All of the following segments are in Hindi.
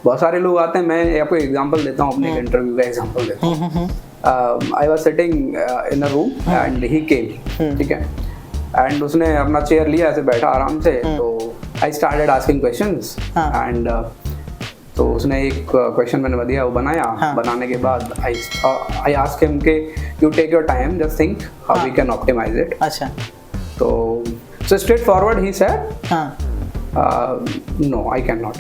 बहुत सारे लोग आते हैं, मैं आपको एग्जांपल देता हूँ, अपने इंटरव्यू का एग्जांपल देता हूँ। I was sitting in a room and he came, ठीक है, एंड उसने अपना चेयर लिया, ऐसे बैठा आराम से, तो I started asking questions and तो उसने एक क्वेश्चन मैंने दिया, वो बनाया। बनाने के बाद आई आस्क हिम के you take your time, just think how we can optimise it. अच्छा, तो so straightforward he said no I can not.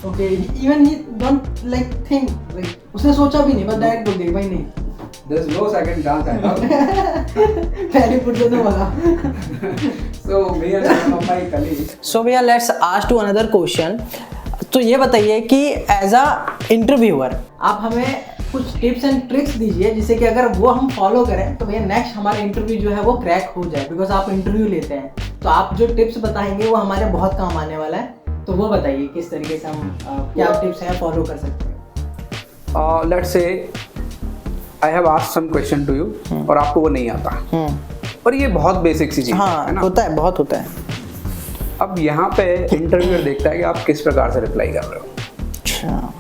Okay, even he don't like think, like उसने सोचा भी नहीं, बस डायरेक्ट बोल दिया भाई नहीं। There's no second chance at all. पहले पूछ दो वाला। So me and one of my colleagues. So भैया let's ask to another question. तो ये बताइए कि एज अ इंटरव्यूअर आप हमें कुछ टिप्स एंड ट्रिक्स दीजिए जिससे कि अगर वो हम फॉलो करें तो भैया नेक्स्ट हमारा इंटरव्यू जो है वो क्रैक हो जाए, बिकॉज आप इंटरव्यू लेते हैं, तो आप जो टिप्स बताएंगे वो हमारे बहुत काम आने वाला है। तो वो बताइए किस तरीके से हम क्या टिप्स हैं फॉलो कर सकते हैं। Let's say I have asked some question to you और आपको वो नहीं आता, और ये बहुत बेसिक सी चीज है ना, होता है, बहुत होता है। अब यहाँ पे इंटरव्यूअर देखता है कि आप किस प्रकार से रिप्लाई कर रहे हो। अच्छा,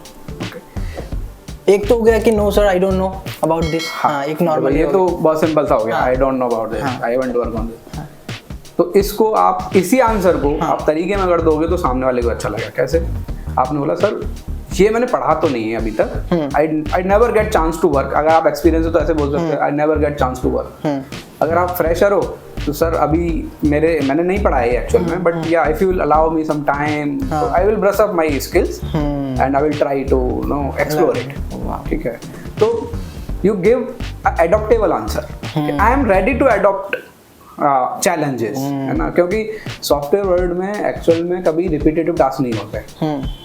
एक तो हो गया कि no sir I don't know about this. हाँ, एक नॉर्मल, ये तो बहुत सिंपल सा हो गया, I don't know about this, I want to work on this. तो इसको आप इसी आंसर को आप तरीके में अगर दोगे तो सामने वाले को अच्छा लगेगा। कैसे? आपने बोला सर ये मैंने पढ़ा तो नहीं है अभी तक, I never get chance to work. अगर आप एक्सपीरियंस हो तो ऐसे बोल सकते हैं, I never get chance to work. अगर आप फ्रेशर हो तो सर अभी मैंने नहीं पढ़ा है एक्चुअल में, बट या if you will allow me some time I will brush up my skills and I will try to know explore it. ठीक है, तो you give adaptable answer, I am ready to adapt challenges, है ना, क्योंकि सॉफ्टवेयर वर्ल्ड में एक्चुअल में कभी रिपीटेटिव टास्क नहीं होते।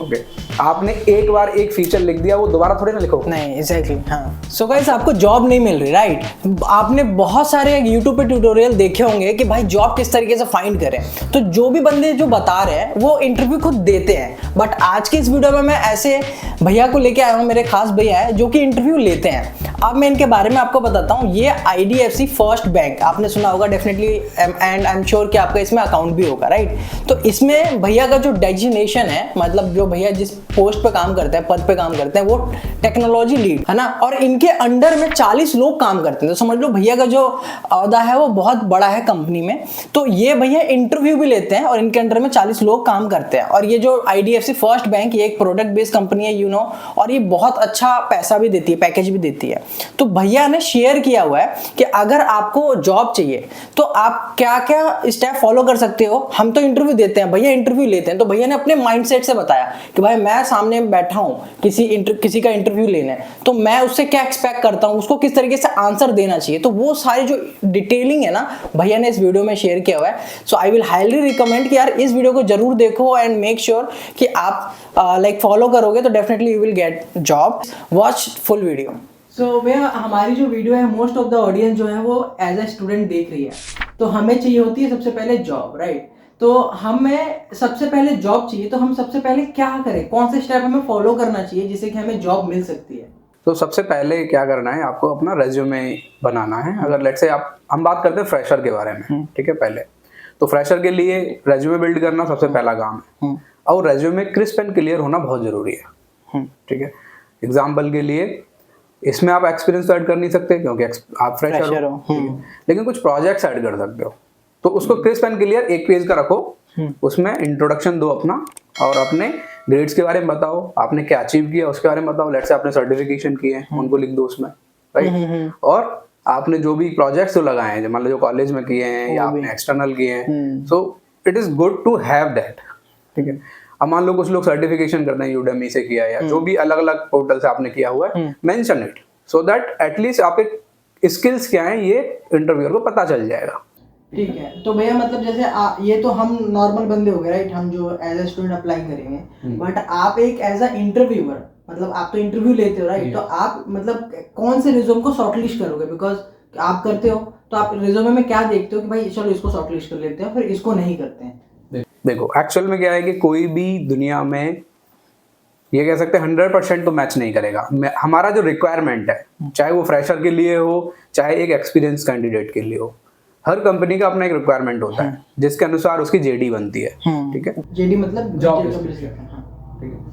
ओके, आपने एक बार एक फीचर लिख दिया, वो दोबारा थोड़ी ना लिखो। नहीं, एग्जैक्टली। हाँ, सो गाइस आपको जॉब नहीं मिल रही, राइट? आपने बहुत सारे यूट्यूब पे ट्यूटोरियल देखे होंगे कि भाई जॉब किस तरीके से फाइंड करें। तो जो भी बंदे जो बता रहे हैं वो इंटरव्यू खुद देते हैं, बट आज की इस वीडियो में मैं ऐसे भैया को लेके आया हूँ, मेरे खास भैया है जो कि इंटरव्यू लेते हैं। अब मैं इनके बारे में आपको बताता हूँ। ये IDFC फर्स्ट बैंक, आपने सुना होगा definitely, and I am sure कि आपका इसमें अकाउंट भी होगा, राइट? तो इसमें भैया का जो डेजिग्नेशन है, मतलब जो भैया जिस पोस्ट पे काम करते हैं, पद पे काम करते हैं, वो टेक्नोलॉजी लीड है ना, और इनके अंडर में 40 लोग काम करते हैं। तो समझ लो भैया का जो ओहदा है वो बहुत बड़ा है कंपनी में। तो ये भैया इंटरव्यू भी लेते हैं और इनके अंडर में 40 लोग काम करते हैं। और ये जो IDFC फर्स्ट बैंक, ये एक प्रोडक्ट बेस्ड कंपनी है, यू नो, और ये बहुत अच्छा पैसा भी देती है, पैकेज भी देती है। तो भैया ने शेयर किया हुआ है कि अगर आपको जॉब चाहिए तो आप क्या क्या स्टेप फॉलो कर सकते हो। हम तो इंटरव्यू देते हैं, भैया इंटरव्यू लेते हैं। तो भैया ने अपने माइंडसेट से बताया कि भाई मैं सामने बैठा हूं किसी का इंटरव्यू लेने, तो मैं उससे क्या एक्सपेक्ट करता हूं, उसको किस तरीके से आंसर देना चाहिए। तो वो सारी जो डिटेलिंग है ना, भैया ने इस वीडियो में शेयर किया हुआ है। सो आई विल हाईली रिकमेंड कि यार इस वीडियो को जरूर देखो एंड मेक श्योर कि आप लाइक फॉलो करोगे तो definitely you will get job. Watch full video. So भैया हमारी जो वीडियो है, मोस्ट ऑफ द ऑडियंस जो है वो एज अ स्टूडेंट देख रही है, तो हमें चाहिए होती है सबसे पहले जॉब, राइट? तो हमें सबसे पहले जॉब चाहिए, तो हम सबसे पहले क्या करें, कौन से स्टेप हमें फॉलो करना चाहिए जिससे कि हमें जॉब मिल सकती है? तो सबसे पहले क्या करना है, आपको अपना रेज्यूमे बनाना है। अगर लेट्स से हम बात करते हैं फ्रेशर के बारे में, ठीक है, पहले तो फ्रेशर के लिए रेज्यूमे बिल्ड करना सबसे पहला काम है, और रेज्यूमे क्रिस्प एंड क्लियर होना बहुत जरूरी है। ठीक है, एग्जाम्पल के लिए इसमें आप एक्सपीरियंस तो ऐड कर नहीं सकते क्योंकि आप फ्रेशर हो, लेकिन कुछ प्रोजेक्ट्स ऐड कर सकते हो। तो उसको क्रिस्प एंड क्लियर एक पेज का रखो, उसमें इंट्रोडक्शन दो अपना, और अपने ग्रेड्स के बारे में बताओ, आपने क्या अचीव किया उसके बारे में बताओ। लेट्स से आपने सर्टिफिकेशन किए हैं, उनको लिख दो उसमें, राइट? और आपने जो भी प्रोजेक्ट्स जो लगाए हैं, मान लो जो कॉलेज में किए हैं या आपने एक्सटर्नल किए हैं, so it is good to have that. ठीक है, अब मान लो कुछ लोग सर्टिफिकेशन करते हैं, यूडेमी से किया या जो भी अलग अलग पोर्टल से आपने किया हुआ है, mention it so that at least आपके स्किल्स क्या हैं ये इंटरव्यूअर को पता चल जाएगा। ठीक है, तो भैया मतलब जैसे ये तो हम नॉर्मल बंदे हो गए, राइट? हम जो एज अ स्टूडेंट अप्लाई करेंगे, बट आप एक एज अ इंटरव्यूअर, मतलब आप तो इंटरव्यू लेते हो, राइट? तो आप मतलब कौन से रिज्यूम को शॉर्टलिस्ट करोगे? बिकॉज आप करते हो तो आप रिज्यूमे में क्या देखते हो कि भाई चलो इसको शॉर्टलिस्ट कर लेते हैं, फिर इसको नहीं करते हैं? देखो एक्चुअल में क्या है कि कोई भी दुनिया में ये कह सकते हैं 100% तो मैच नहीं करेगा। हमारा जो रिक्वायरमेंट है, चाहे वो फ्रेशर के लिए हो चाहे एक एक्सपीरियंस कैंडिडेट के लिए हो, हर कंपनी का अपना एक रिक्वायरमेंट होता है जिसके अनुसार उसकी जेडी बनती है। ठीक है, जेडी मतलब जॉब डिस्क्रिप्शन। ठीक है।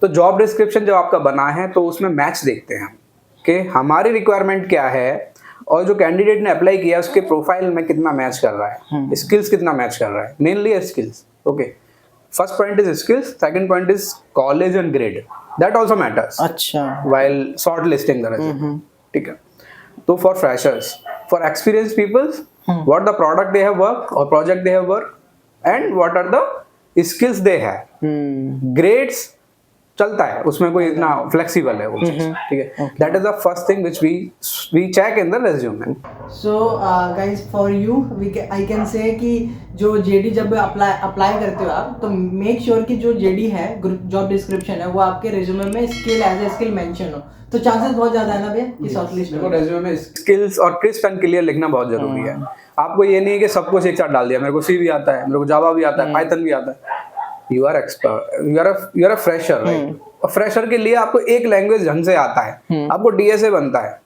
तो जॉब डिस्क्रिप्शन जब आपका बना है तो उसमें मैच देखते हैं हम कि हमारी रिक्वायरमेंट क्या है और जो कैंडिडेट ने अप्लाई किया उसके प्रोफाइल में कितना मैच कर रहा है, स्किल्स कितना मैच कर रहा है, mainly skills. Okay, first point is skills, second point is college and grade, that also matters अच्छा while shortlisting the resume. ठीक है, तो for freshers, for experience peoples, what the product they have work और project they have work and what are the skills they have. Grades चलता है, उसमें कोई इतना फ्लेक्सिबल है वो चीज। ठीक है, that is the first thing which we check in the resume. So guys for you I can say कि जो जेडी जब अप्लाई करते हो आप, तो मेक श्योर कि जो जेडी है जॉब डिस्क्रिप्शन है वो आपके रिज्यूमे में skill as a skill mention हो, तो चांसेस बहुत ज्यादा है ना भैया कि शॉर्टलिस्ट देखो रेज्यूमे में स्किल्स और क्रिस्प एंड क्लियर लिखना बहुत जरूरी है। आपको ये नहीं है कि सब कुछ एक साथ डाल दिया, मेरे को सी भी आता है, मेरे को जावा भी आता है, पाइथन भी आता है। You are expert, you are a fresher, right? और फ्रेशर के लिए आपको एक लैंग्वेज ढंग से आता है, आपको डीएसए बनता है,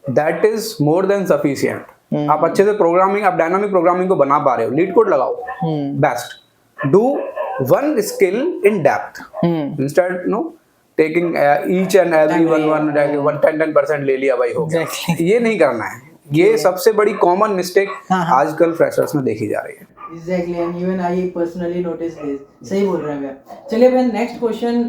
that is more than sufficient. आप अच्छे से प्रोग्रामिंग, आप डायनामिक प्रोग्रामिंग को बना पा रहे हो, लीड कोड लगाओ, best. Do one skill in depth instead know taking each and every one 10% ले लिया भाई हो गया। ये नहीं करना है, ये सबसे बड़ी कॉमन मिस्टेक आजकल फ्रेशर्स में देखी जा रही है। Exactly, and even I personally noticed this. सही बोल रहे हैं भैया। चलिए भैया नेक्स्ट क्वेश्चन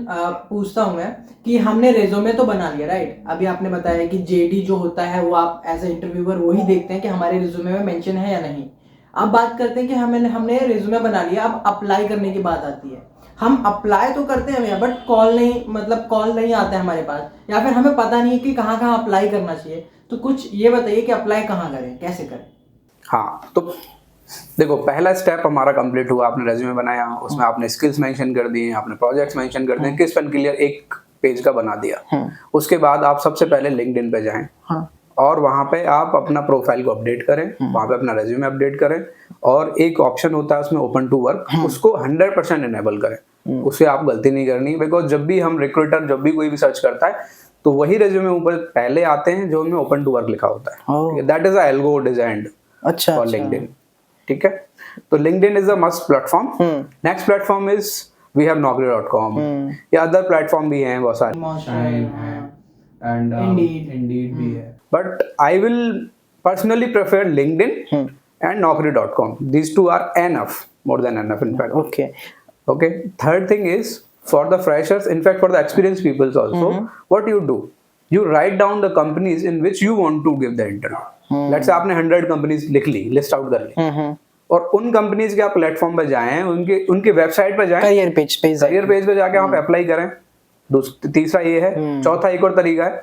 पूछता हूँ मैं कि हमने रेज्यूमे तो बना लिया, राइट? अभी आपने बताया कि जेडी जो होता है वो आप एज ए इंटरव्यूअर वही देखते हैं कि हमारे रेज्यूमे में मेंशन है या नहीं। अब बात करते हैं कि हमने रेज्यूमे बना लिया, अब अप्लाई करने की बात आती है। हम अप्लाई तो करते हैं भैया, बट कॉल नहीं आता है हमारे पास, या फिर हमें पता नहीं है कि कहाँ कहाँ अप्लाई करना चाहिए। तो कुछ ये बताइए कि अप्लाई कहाँ करें, कैसे करें? हाँ, तो देखो पहला स्टेप हमारा कंप्लीट हुआ, आपने रेज्यूमे बनाया, उसमें आपने स्किल्स मेंशन कर दिए, आपने प्रोजेक्ट्स मेंशन कर दिए, क्रिस्प एंड क्लियर एक पेज का बना दिया। उसके बाद आप सबसे पहले लिंक्डइन पे जाएं और वहाँ पे आप अपना प्रोफाइल को अपडेट करें, वहाँ पे अपना रेज्यूमे अपडेट करें, और एक ऑप्शन होता है उसमें ओपन टू वर्क, उसको 100% इनेबल करें। उससे आप गलती नहीं करनी, बिकॉज जब भी हम रिक्रूटर जब भी कोई भी सर्च करता है तो वही रेज्यूमे ऊपर पहले आते हैं जो उनमें ओपन टू वर्क लिखा होता है। That is a algo designed for LinkedIn. ठीक है, तो LinkedIn is a must platform. Next platform is we have Naukri.com. या अदर प्लेटफॉर्म भी हैं बहुत सारे, and Indeed भी है, but I will personally prefer LinkedIn and Naukri.com. These two are enough, more than enough in fact. Okay. Third thing is for the freshers, in fact for the experienced people also, what you do, you write down the companies in which you want to give the interview. Let's say आपने 100 कंपनीज लिख ली, लिस्ट आउट कर ली, और उन कंपनीज के आप प्लेटफॉर्म पे जाएं, उनके वेबसाइट पे जाएं, करियर पेज पे जाके आप अप्लाई करें। तीसरा ये है। चौथा एक और तरीका है,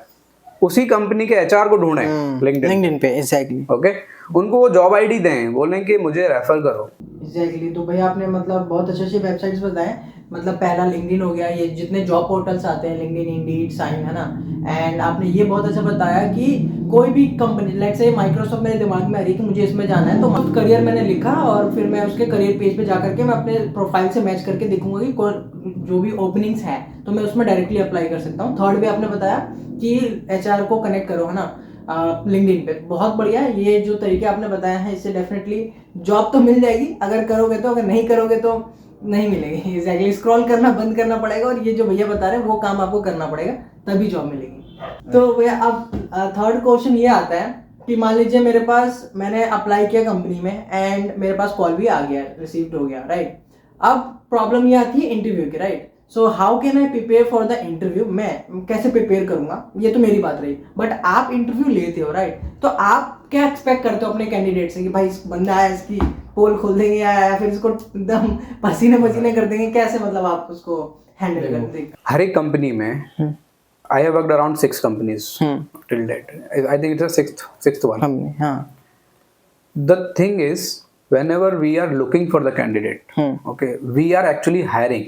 उसी कंपनी के एचआर को ढूंढें लिंक्डइन पे। एग्जैक्टली, ओके, उनको वो जॉब आईडी दें, बोलें कि मुझे रेफर करो। एग्जैक्टली, तो भैया आपने मतलब बहुत अच्छे वेबसाइट्स बताए। मतलब पहला लिंक्डइन हो गया, ये जितने जॉब पोर्टल्स आते हैं, लिंक्डइन, इंडीड, साइन, है ना। एंड आपने ये बहुत अच्छा बताया कि कोई भी कंपनी, लेट्स से माइक्रोसॉफ्ट मेरे दिमाग में आ रही है कि मुझे इसमें जाना है, तो खुद करियर मैंने लिखा और फिर मैं उसके करियर पेज पे जाकर के मैं अपने प्रोफाइल से मैच करके देखूंगा कि जो भी ओपनिंग्स है तो मैं उसमें डायरेक्टली अप्लाई कर सकता हूँ। थर्ड भी आपने बताया कि एचआर को कनेक्ट करो, है ना, लिंक्डइन पे। बहुत बढ़िया, ये जो तरीके आपने बताया है इससे डेफिनेटली जॉब तो मिल जाएगी अगर करोगे तो, अगर नहीं करोगे तो नहीं मिलेगी। एग्जैक्टली, स्क्रॉल करना बंद करना पड़ेगा, और ये जो भैया बता रहे हैं वो काम आपको करना पड़ेगा, तभी जॉब मिलेगी। तो भैया अब थर्ड क्वेश्चन ये आता है कि मान लीजिए मेरे पास, मैंने अप्लाई किया कंपनी में एंड मेरे पास कॉल भी आ गया, रिसीव्ड हो गया, राइट। अब प्रॉब्लम ये आती है इंटरव्यू की, right. So how can I prepare for the interview? मैं कैसे प्रिपेयर करूंगा, ये तो मेरी बात रही, बट आप इंटरव्यू लेते हो, राइट, तो आप क्या एक्सपेक्ट करते हो अपने कैंडिडेट से कि भाई इस बंदा है, इसकी पोल खोल देंगे या फिर इसको एकदम पसीने पसीने कर देंगे, कैसे मतलब आप उसको हैंडल करते हैं? हर एक कंपनी में I have worked around 6 companies till date. I think it's the sixth one. The thing is, whenever we are looking for the candidate, okay, we are actually hiring.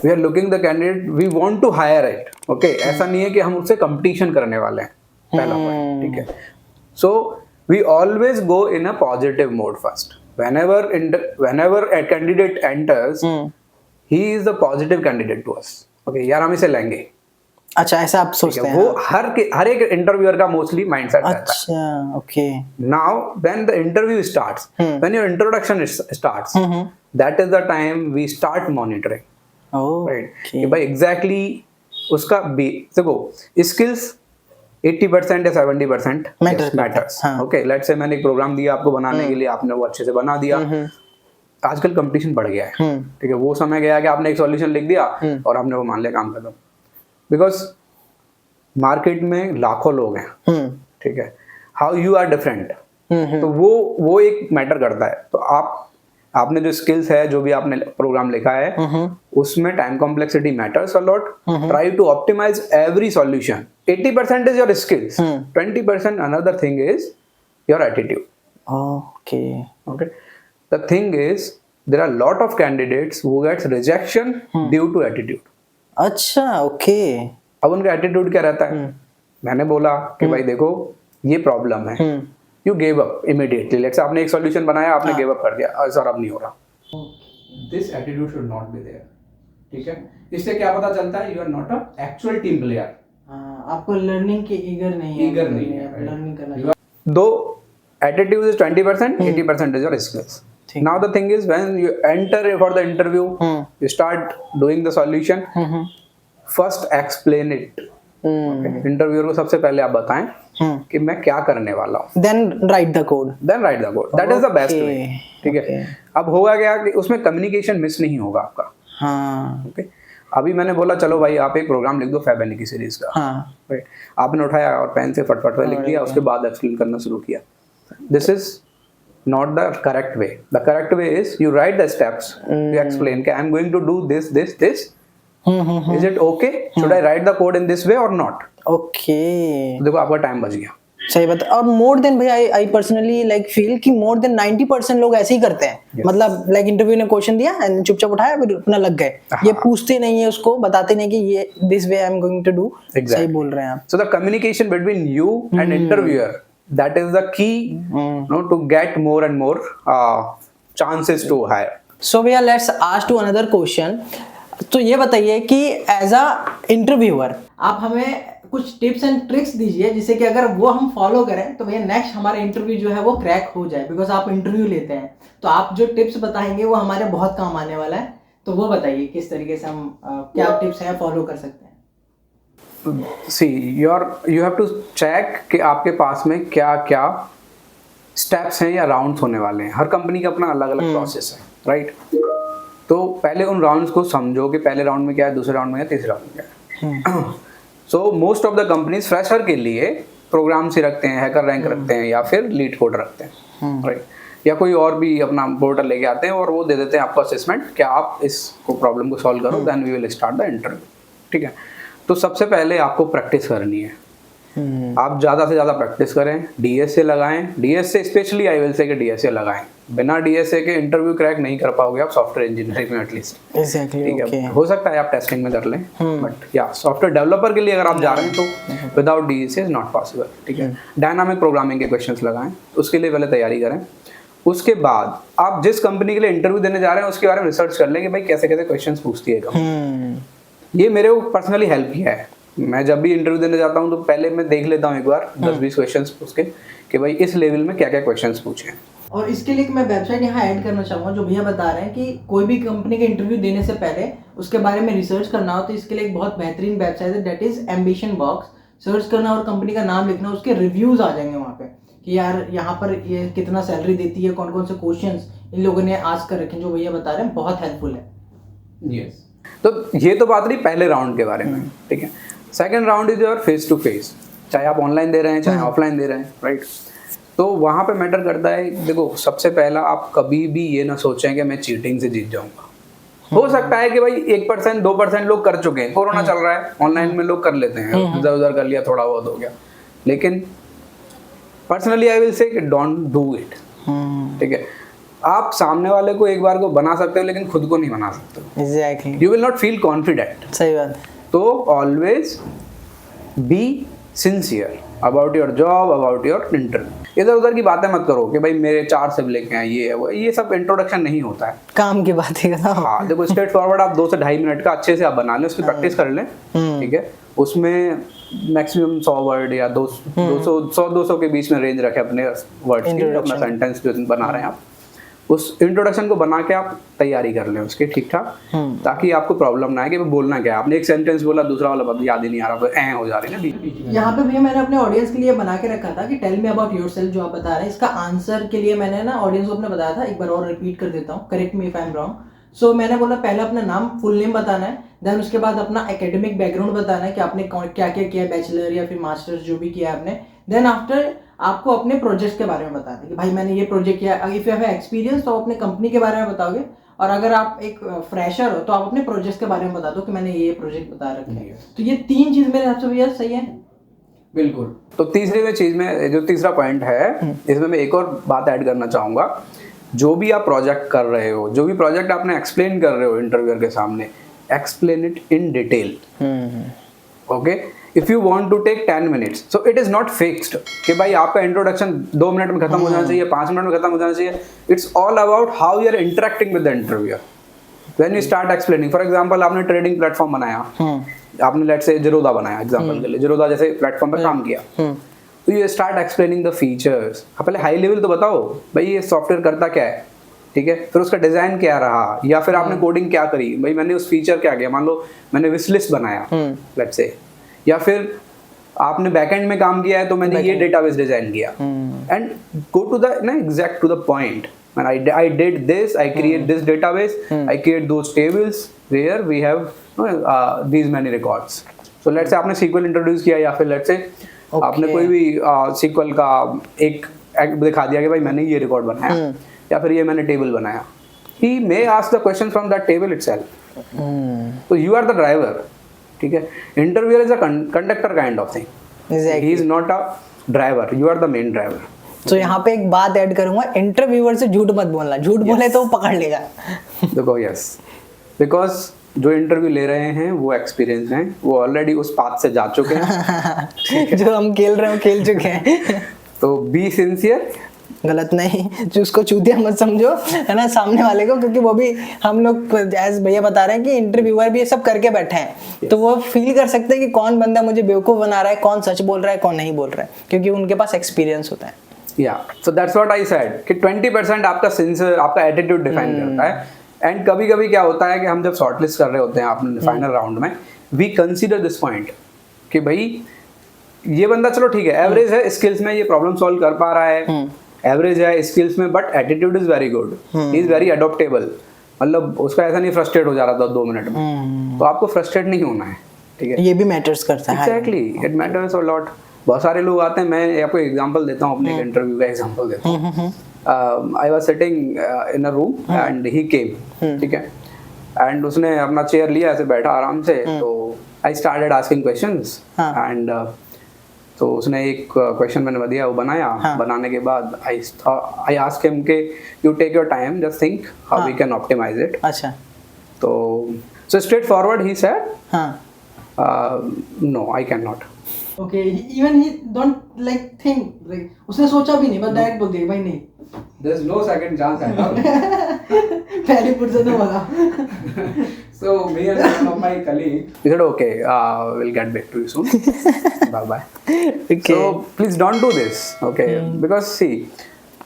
We are looking the candidate. We want to hire it. Okay, ऐसा नहीं है कि हम उससे competition करने वाले हैं, पहला point, ठीक है. So we always go in a positive mode first. Whenever a candidate enters, he is a positive candidate to us. Okay, यार हम इसे लेंगे। अच्छा, ऐसा आप सोचते हैं? वो हर एक इंटरव्यूअर का मोस्टली माइंडसेट रहता है। अच्छा, okay. Now when the interview starts, when your introduction starts, that is the time we start monitoring. Oh right कि भाई एग्जैक्टली उसका देखो स्किल्स 80% या 70% मैटर्स। ओके लेट्स से मैंने एक प्रोग्राम दिया आपको बनाने के लिए, आपने वो अच्छे से बना दिया। आजकल कंपटीशन बढ़ गया है, ठीक है, वो समय गया कि आपने एक सॉल्यूशन लिख दिया और हमने वो मान लिया काम खत्म, बिकॉज मार्केट में लाखों लोग हैं, ठीक है, हाउ यू आर डिफरेंट, तो वो एक मैटर करता है। तो आपने जो स्किल्स है, जो भी आपने प्रोग्राम लिखा है, उसमें time complexity matters a lot. Try to optimise every solution. 80% is your skills, 20% another thing is your attitude. Okay the thing is there are lot of candidates who gets rejection due to attitude. अच्छा ओके। अब उनका एटीट्यूड क्या रहता है? मैंने बोला कि भाई देखो ये प्रॉब्लम है, you gave up immediately. Let's आपने एक सॉल्यूशन बनाया, आपने गिव अप कर दिया, सर अब नहीं हो रहा। This attitude should not be there, ठीक है। इससे क्या पता चलता है? You are not a actual team player. आपको लर्निंग के ईगर नहीं है, लर्निंग करना। दो attitude is 20%, 80% is your skills. Now the thing is when you enter for the interview, you start doing the solution. First explain it. Interviewer को सबसे पहले आप बताएं कि मैं क्या करने वाला हूँ। Then write the code. That is the best way. ठीक है। अब होगा क्या कि उसमें कम्युनिकेशन मिस नहीं होगा आपका। हाँ। ओके। अभी मैंने बोला चलो भाई आप एक प्रोग्राम लिख दो फैबनी की सीरीज का। हाँ। राइट। आपने उठाया और पेन से फटफट लिख दिया, उसके बाद एक्सप्लेन करना शुरू किया। This is not the correct way. The correct way is you write the steps, you explain कि I'm going to do this. Is it okay? Should I write the code in this way or not? Okay. देखो आपका टाइम बच गया। सही बात है। और मोर देन भाई आई पर्सनली लाइक फील कि मोर देन 90% लोग ऐसे ही करते हैं। मतलब लाइक इंटरव्यू ने क्वेश्चन दिया एंड चुपचाप उठाया फिर अपना लग गए। ये पूछते नहीं है उसको, बताते नहीं कि ये this way I am going to do. सही बोल रहे हैं आप। So the communication between you and interviewer, that is the key, to get more and more chances to hire. So भैया let's ask to another question. तो ये बताइए कि एज अ इंटरव्यूअर आप हमें कुछ टिप्स एंड ट्रिक्स दीजिए जिससे कि अगर वो हम फॉलो करें तो भैया नेक्स्ट हमारा इंटरव्यू जो है वो क्रैक हो जाए। बिकॉज आप इंटरव्यू लेते हैं तो आप जो टिप्स बताएंगे वो हमारे बहुत काम आने वाला है। तो वो बताइए किस तरीके से हम क्या टिप्स है फॉलो कर सकते हैं। See, you have to check कि आपके पास में क्या क्या स्टेप्स हैं या राउंड्स होने वाले हैं। हर कंपनी का अपना अलग अलग प्रोसेस है, राइट। तो पहले उन राउंड्स को समझो कि पहले राउंड में क्या है, दूसरे राउंड में क्या है, तीसरे राउंड में क्या है। So most of the companies fresher के लिए प्रोग्राम्स ही रखते हैं, हैकर रैंक रखते हैं या फिर लीड कोड रखते हैं, राइट। या कोई और भी अपना पोर्टल लेके आते हैं और वो दे देते हैं आपको असेसमेंट कि आप इस प्रॉब्लम को सॉल्व करो, then we will start the interview, ठीक है। तो सबसे पहले आपको प्रैक्टिस करनी है। आप ज़्यादा से ज़्यादा प्रैक्टिस करें, डीएसए लगाएं, DSA specially I will say कि डीएसए लगाएं। बिना डीएसए के इंटरव्यू क्रैक नहीं कर पाओगे आप सॉफ्टवेयर इंजीनियरिंग में एटलीस्ट। Exactly okay. हो सकता है आप टेस्टिंग में कर लें, बट या सॉफ्टवेयर डेवलपर के लिए अगर आप जा रहे हैं तो without DSA is not possible, ठीक है। डायनामिक प्रोग्रामिंग के क्वेश्चंस लगाएं, उसके लिए पहले तैयारी करें। उसके बाद आप जिस कंपनी के लिए इंटरव्यू देने जा रहे हैं उसके बारे में रिसर्च कर लें कि भाई कैसे कैसे क्वेश्चन पूछती है कंपनी। ये मेरे को पर्सनली हेल्प किया है। मैं जब भी इंटरव्यू देने जाता हूँ तो पहले मैं देख लेता हूँ एक बार 10-20 क्वेश्चंस पूछ के कि भाई इस लेवल में क्या क्या क्वेश्चंस पूछे हैं। और इसके लिए मैं वेबसाइट यहाँ ऐड करना चाहूँगा जो भैया बता रहे हैं कि कोई भी कंपनी के इंटरव्यू देने से पहले उसके बारे में रिसर्च करना हो तो इसके लिए एक बहुत बेहतरीन वेबसाइट है, that is ambition box. Search करना और कंपनी का नाम लिखना, उसके रिव्यूज आ जाएंगे वहाँ पे कि यार यहाँ पर ये कितना सैलरी देती है, कौन कौन से क्वेश्चंस इन लोगों ने आस्क कर रखे, जो भैया बता रहे हैं बहुत हेल्पफुल है। यस, तो ये तो बात रही पहले राउंड के बारे में, ठीक है। Second round is your face to face, चाहे आप ऑनलाइन दे रहे हैं चाहे ऑफलाइन दे रहे हैं, राइट। तो वहाँ पे मैटर करता है, देखो सबसे पहला आप कभी भी ये ना सोचें कि मैं चीटिंग से जीत जाऊंगा। हो सकता है कि भाई 1% 2% लोग कर चुके हैं, कोरोना चल रहा है, ऑनलाइन में लोग कर लेते हैं, इधर उधर कर लिया, थोड़ा बहुत हो गया। लेकिन पर्सनली आई विल से कि डोंट डू इट, ठीक है। आप सामने वाले को एक बार को बना सकते हो लेकिन खुद को नहीं बना सकते। Exactly, you will not feel confident. सही बात। तो always be sincere about your job, about your interview. इधर उधर की बातें मत करो कि भाई मेरे 4 सिबलिंग हैं, ये है वो, ये सब इंट्रोडक्शन नहीं होता है, काम की बातें करना। हाँ, देखो स्ट्रेट फॉरवर्ड आप 2 से 2.5 मिनट का अच्छे से आप बना लें, उसकी प्रैक्टिस कर लें, ठीक है। उसमें मैक्सिमम 100 वर्ड या 100-200 के बीच में रेंज रखें अपने वर्ड्स की, अपना सेंटेंस जो बना रहे हैं आप। उस इंट्रोडक्शन को बना के आप तैयारी कर लें उसके ठीक ठाक, ताकि आपको प्रॉब्लम ना आए कि बोलना क्या है। आपने एक सेंटेंस बोला, दूसरा वाला बात याद ही नहीं आ रहा, तो ऐ हो जा रही है ना बीच में। यहाँ पे भैया मैंने अपने ऑडियंस के लिए बना के रखा था कि टेल मी अबाउट योरसेल्फ, जो आप बता रहे हैं इसका आंसर के लिए मैंने ना ऑडियंस को अपने बताया था, एक बार और रिपीट कर देता हूँ, correct me if I am wrong. So मैंने बोला पहले अपना नाम, फुल नेम बताना है, देन उसके बाद अपना एकेडमिक बैकग्राउंड बताना है कि आपने क्या क्या किया, बैचलर या फिर मास्टर्स जो भी किया आपने। देन आफ्टर आपको अपने प्रोजेक्ट के बारे में बताना है कि भाई मैंने ये प्रोजेक्ट किया। इफ यू हैव एक्सपीरियंस तो अपने कंपनी के बारे में बताओगे, और अगर आप एक फ्रेशर हो तो आप अपने प्रोजेक्ट के बारे में बता दो कि मैंने ये प्रोजेक्ट बता रखे हैं। तो ये 3 चीज मेरे हिसाब से भैया सही है। बिल्कुल। तो तीसरी में चीज में जो तीसरा पॉइंट है, इसमें मैं एक और बात ऐड करना चाहूंगा। जो भी आप प्रोजेक्ट कर रहे हो, जो भी प्रोजेक्ट आपने एक्सप्लेन कर रहे हो इंटरव्यूअर के सामने, explain it in detail. Okay, if you want to take 10 minutes, so it is not fixed कि भाई आपका इंट्रोडक्शन 2 मिनट में खत्म हो जाना चाहिए, 5 मिनट में खत्म हो जाना चाहिए। It's all about how you are interacting with the interviewer when you start explaining. For example, आपने ट्रेडिंग प्लेटफॉर्म बनाया, आपने लेट्स से जीरोधा बनाया एग्जांपल के लिए, जीरोधा जैसे प्लेटफॉर्म पे काम किया, तो you start explaining the features. पहले हाई लेवल तो बताओ भाई ये सॉफ्टवेयर करता क्या है, ठीक है, फिर उसका डिजाइन क्या रहा, या फिर आपने कोडिंग क्या करी, भाई मैंने उस फीचर क्या किया, मान लो मैंने विश लिस्ट बनाया लेट्स से, या फिर आपने बैकएंड में काम किया है तो मैंने ये डेटाबेस डिजाइन किया, एंड गो टू द ना exact to the point. When I did this, I create this database, I create those tables where we have these many records. So let's say आपने SQL इंट्रोड्यूस किया, या फिर let's say आपने कोई भी SQL का एक दिखा दिया कि भाई मैंने ये रिकॉर्ड बनाया, या फिर ये मैंने टेबल बनाया। He may ask the question from that table itself. So you are the driver, ठीक है। Interviewer is a conductor kind of thing. Exactly. He is not a driver. You are the main driver. तो यहाँ पे एक बात ऐड करूंगा, इंटरव्यूअर से झूठ मत बोलना, झूठ बोले तो वो पकड़ लेगा। देखो यस, बिकॉज जो इंटरव्यू ले रहे हैं वो एक्सपीरियंस हैं, वो ऑलरेडी उस पाथ से जा चुके हैं जो हम खेल रहे हैं खेल चुके हैं। तो बी सिंसियर, गलत नहीं, जो उसको चूतिया मत समझो, है ना, सामने वाले को, क्योंकि वो भी हम लोग एज भैया बता रहे हैं कि इंटरव्यूअर भी ये सब करके बैठे हैं, तो वो फील कर सकते हैं कि कौन बंदा मुझे बेवकूफ़ बना रहा है, कौन सच बोल रहा है, कौन नहीं बोल रहा है, क्योंकि उनके पास एक्सपीरियंस होता है। या so that's what I said कि 20% आपका सिंसियर, आपका एटीट्यूड डिफाइन करता है। एंड कभी कभी क्या होता है कि हम जब शॉर्टलिस्ट कर रहे होते हैं अपने फाइनल राउंड में, वी कंसीडर दिस पॉइंट कि भाई ये बंदा चलो ठीक है, एवरेज है स्किल्स में, ये प्रॉब्लम सॉल्व कर पा रहा है, एवरेज है स्किल्स में, but attitude is very good, he is very adaptable, मतलब उसका ऐसा नहीं फ्रस्ट्रेट हो जा रहा था 2 मिनट में, तो आपको फ्रस्ट्रेट नहीं होना है, ठीक है। ये भी मैटर्स करता है। Exactly, it matters a lot. बहुत सारे लोग आते हैं, मैं आपको एग्जांपल देता हूँ, अपने इंटरव्यू का एग्जांपल देता हूँ। I was sitting in a room and he came, ठीक है, एंड उसने अपना चेयर लिया, ऐसे बैठा आराम से, तो I started asking questions, and तो उसने एक क्वेश्चन मैंने दिया, वो बनाया, बनाने के बाद आई आस्क हिम के you take your time, just think how we can optimise it. अच्छा, तो so straightforward he said no I can not. Okay, even he don't like think, like उसने सोचा भी नहीं, बस डायरेक्ट बोल दिया भाई नहीं, There's no second chance at all. पहली फुर्सत में बोला। So me and one of my colleagues, we said, okay, we'll get back to you soon. Bye bye. Okay. So please don't do this, okay? Because see,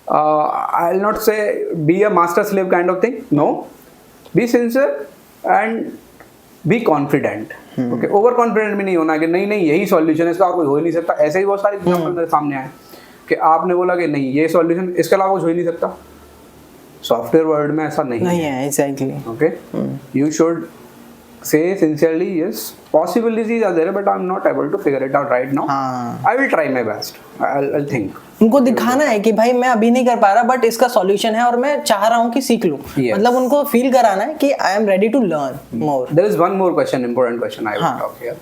I'll not say be a master slave kind of thing. No, be sincere and be confident. Okay, over confident भी नहीं होना कि नहीं नहीं यही सॉल्यूशन है, इसका और कोई हो ही नहीं सकता। ऐसे ही बहुत सारे एग्जाम्पल मेरे सामने आए कि आपने बोला कि नहीं ये सॉल्यूशन, इसके अलावा कुछ हो ही नहीं सकता। सॉफ्टवेयर वर्ल्ड में ऐसा नहीं है। Exactly. Okay, you should say sincerely, yes, possibilities are there, but I'm not able to figure it out right now. I will try my best. I'll think. उनको दिखाना है कि भाई मैं अभी नहीं कर पा रहा, बट इसका सॉल्यूशन है और मैं चाह रहा हूँ कि सीख लूँ। Yes. मतलब उनको फील कराना है कि I am ready to learn more. There is one more question, important question I will talk here.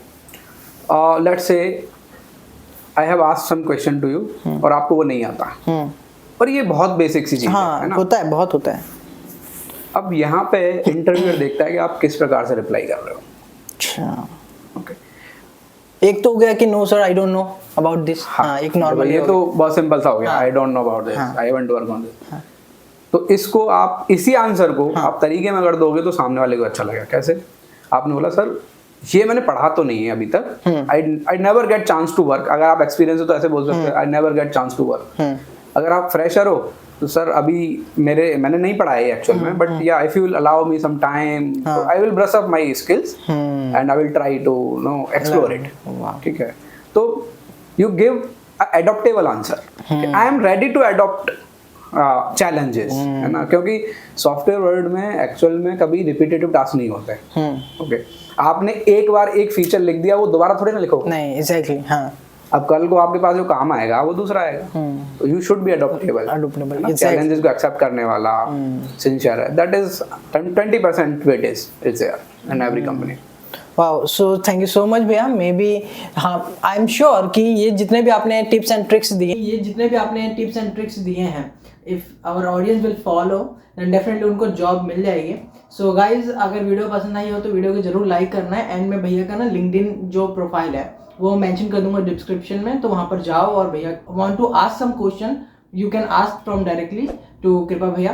Let's say I have asked some question to you और आपको वो नहीं आता, और ये बहुत बेसिक सी चीज है ना? होता है, बहुत होता है। अब यहाँ पे इंटरव्यूअर देखता है कि आप किस प्रकार से रिप्लाई कर रहे हो। अच्छा, ओके, एक तो हो गया कि no sir I don't know about this. हाँ, एक नॉर्मल, ये तो बहुत सिंपल सा हो गया, I don't know about this, I haven't work on this. तो इसको आप इसी आंसर को आप तरीके में अगर दोगे तो सामने वाले को अच्छा लगेगा। कैसे? आपने बोला सर ये मैंने पढ़ा तो नहीं है अभी तक, I never get chance to work. अगर आप एक्सपीरियंस हो तो ऐसे बोल सकते हो, I never get chance to work. अगर आप फ्रेशर हो तो सर अभी मैंने नहीं पढ़ा है एक्चुअल में, बट या if you will allow me some time I will brush up my skills and I will try to explore it. ठीक है, तो you give adaptable answer. I am ready to adapt challenges, है ना, क्योंकि सॉफ्टवेयर वर्ल्ड में एक्चुअल में कभी रिपीटेटिव टास्क नहीं होते। ओके, आपने एक बार एक फीचर लिख दिया, वो दोबारा थोड़ी ना लिखोगे। नहीं, एग्जैक्टली, हाँ। अब कल को आपके पास जो काम आएगा वो दूसरा आएगा, तो you should be adaptable, challenges को एक्सेप्ट करने वाला, सिंसियर है। That is 20% weightage is there in every company. Wow, so thank you so much भैया। मे बी, हाँ, आई एम श्योर कि ये जितने भी आपने टिप्स एंड ट्रिक्स दिए हैं, if our audience will follow then definitely उनको जॉब मिल जाएगी। सो गाइज, अगर वीडियो पसंद आई हो तो वीडियो को जरूर लाइक करना है, एंड में भैया का ना लिंक्डइन जो प्रोफाइल है वो मेंशन कर दूंगा डिस्क्रिप्शन में, तो वहां पर जाओ और भैया want to ask some question you can ask from directly to Kripa भैया,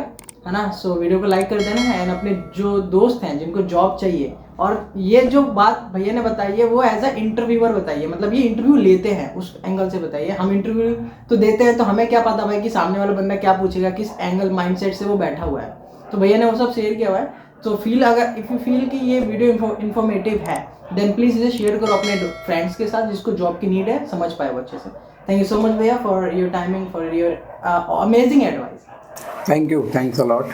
है ना। सो वीडियो को लाइक कर देना है, एंड अपने जो दोस्त हैं जिनको जॉब चाहिए, और ये जो बात भैया ने बताई है वो एज अ इंटरव्यूअर बताइए, मतलब ये इंटरव्यू लेते हैं उस एंगल से बताइए। हम इंटरव्यू तो देते हैं तो हमें क्या पता भाई कि सामने वाला बंदा क्या पूछेगा, किस एंगल माइंडसेट से वो बैठा हुआ है, तो भैया ने वो सब शेयर किया हुआ है। तो अगर इफ यू फील कि ये वीडियो इन्फॉर्मेटिव है देन प्लीज इसे शेयर करो अपने फ्रेंड्स के साथ जिसको जॉब की नीड है, समझ पाए वो अच्छे से। थैंक यू सो मच भैया for your timing, for your amazing advice. Thank you, thanks a lot.